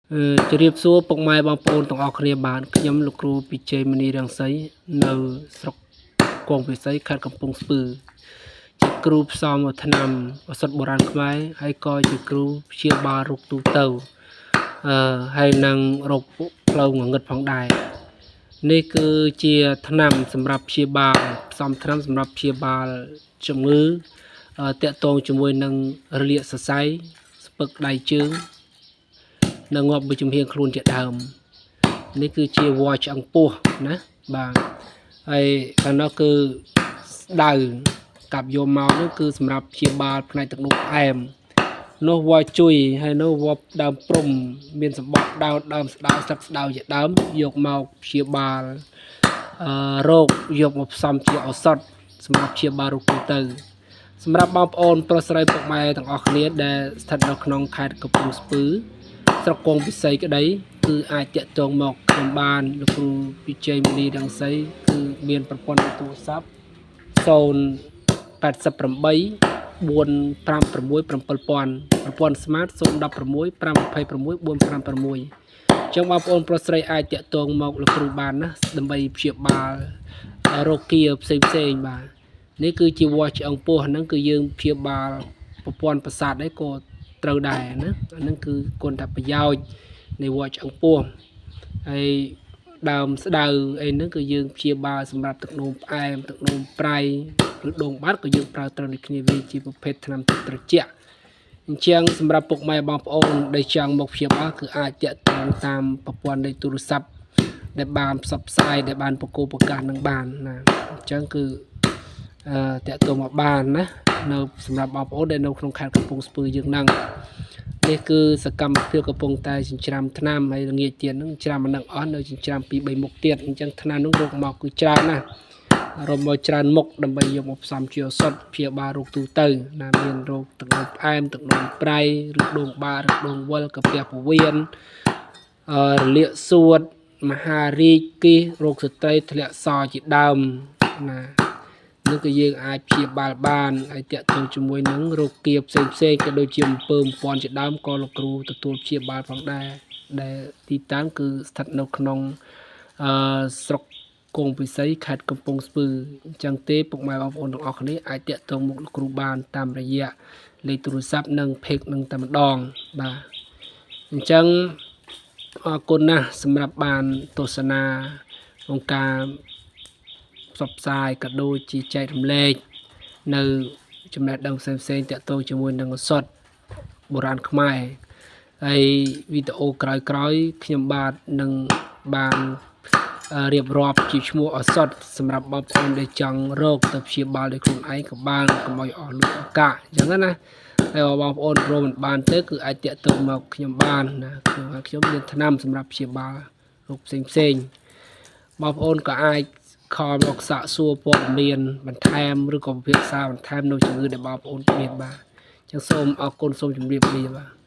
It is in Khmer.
ជម្រាបសួរពុកម៉ែបងប្អូនទាំងអស់គ្នាបាទខ្ញុំលោកគ្រូពីជ័យមនីរងសីនៅស្រុកគង់ពិសីខេត្តកំពង់ស្ពឺជាគ្រូផ្សំថ្នាំឱសថបុរាណខ្មែរហើយក៏ជាគ្រូព្យាបាលរោគទូទៅហើយនឹងរោគផ្លូវងងឹតផងដែរនេះគឺជាថ្នាំសម្រាប់ព្យាបាលផ្សំថ្នាំសម្រាប់ព្យាបាលជំងឺតាក់ទងជាមួយនឹងរលាកសរសៃស្ពឹកដៃជើងនៅងាប់មួយជំហានខ្លួនជាដើមនេះគឺជាវ៉ាឆ្អឹងពោះណាបាទហើយខាងនោះគឺស្ដៅកាប់យកមកនោះគឺសម្រាប់ព្យាបាលផ្នែកទឹកនោមផ្អែមនោះវ៉ាជួយហើយនោះវ៉ាដើមព្រំមានសម្បកដើមស្ដៅស្លឹកស្ដៅជាដើមយកមកព្យាបាលរោគយកមកផ្សំជាឱសថសម្រាប់ព្យាបាលរោគទូទៅសម្រាប់បងប្អូនប្រុសស្រីពុកម៉ែទាំងអស់គ្នាដែលស្ថិតនៅក្នុងខេត្តកំពង់ស្ពឺស្រុកគង់ពិសីក្តីគឺអាចតាក់ទងមកខ្ញុំបានលោកគ្រូពីជ័យមនីរងសីគឺមានប្រព័ន្ធទូរស័ព្ទ088 456 7000ប្រព័ន្ធ Smart 016 526 456ចឹងបងប្អូនប្រុសស្រីអាចតាក់ទងមកលោកគ្រូបានណាដើម្បីព្យាបាលរោគគាផ្សេងបាទនេះគឺជាវ៉ាឆ្អឹងពោះហ្នឹងគឺយើងព្យាបាលប្រព័ន្ធប្រសាទđấyក៏ត្រូវដែរណាអាហ្នឹងគឺគុណតែប្រយោជន៍នៃវ៉ាឆ្អឹងពោះហើយដើមស្ដៅអីហ្នឹងគឺយើងព្យាបាលសម្រាប់ទឹកនោមផ្អែមទឹកនោមប្រៃឬដងបាត់ក៏យើងប្រើត្រូវដូចគ្នាវាជាប្រភេទថ្នាំទឹកត្រជាក់អញ្ចឹងសម្រាប់ពុកម៉ែបងប្អូនដែលចង់មកព្យាបាលគឺអាចតាក់ទងតាមប្រព័ន្ធនៃទូរស័ព្ទដែលបានផ្សព្វផ្សាយដែលបានប្រកួតប្រកាសនឹងបានណាអញ្ចឹងគឺតាក់ទងមកបានណានៅសម្រាប់បងប្អូនដែលនៅក្នុងខេត្តកំពង់ស្ពឺយើងហ្នឹងនេះគឺសកម្មភាពកំពុងតែចិញ្ច្រាំថ្នាំហើយល្ងាចទៀតហ្នឹងច្រាំមិននឹងអស់នៅចិញ្ច្រាំ2 3មុខទៀតអញ្ចឹងថ្នាំនោះរកមកគឺច្រើនណាស់រកមកច្រើនមុខដើម្បីយកមកផ្សំជាឱសថព្យាបាលរោគទូទៅណាមានរោគទឹកនោមផ្អែមទឹកនោមប្រៃឬដងបាឬដងវិលកាពះពោះវៀនរលាកសួតមហារីកគិសរោគស្ត្រីធ្លាក់សជាដើមណានឹងគឺយើងអាចព្យាបាលបានហើយតាក់ទងជាមួយនឹងរោគគាផ្សេងក៏ដូចជាអំពើមពាន់ជាដើមក៏លោកគ្រូទទួលព្យាបាលផងដែរដែលទីតាំងគឺស្ថិតនៅក្នុងស្រុកគង់ពិសីខេត្តកំពង់ស្ពឺអញ្ចឹងទេពុកម៉ែបងប្អូនទាំងអស់គ្នាអាចតាក់ទងមកលោកគ្រូបានតាមរយៈលេខទូរស័ព្ទនិងเพจនឹងតែម្ដងបាទអញ្ចឹងអរគុណណាស់សម្រាប់បានទស្សនាក្នុងការផ្សព្វផ្សាយក៏ដូចជាចែករំលែកនៅចំណេះដឹងផ្សេងតាក់ទងជាមួយនឹងឱសថបុរាណខ្មែរហើយវីដេអូក្រោយខ្ញុំបាទនឹងបានរៀបរាប់ជាឈ្មោះឱសថសម្រាប់បងប្អូនដែលចង់រកទៅព្យាបាលដោយខ្លួនឯងក៏បានកុំឲ្យអស់លុយឱកាសអញ្ចឹងណាហើយបងប្អូនព្រមមិនបានទេគឺអាចតាក់ទងមកខ្ញុំបានណាខ្ញុំមានថ្នាំសម្រាប់ព្យាបាលរោគផ្សេងបងប្អូនក៏អាចខលមកសាកសួរព័ត៌មានបន្ថែមឬក៏ពិភាក្សាបន្ថែមនៅជំងឺដែលបងប្អូនមានបាទអញ្ចឹងសូមអរគុណសូមជម្រាបលាបាទ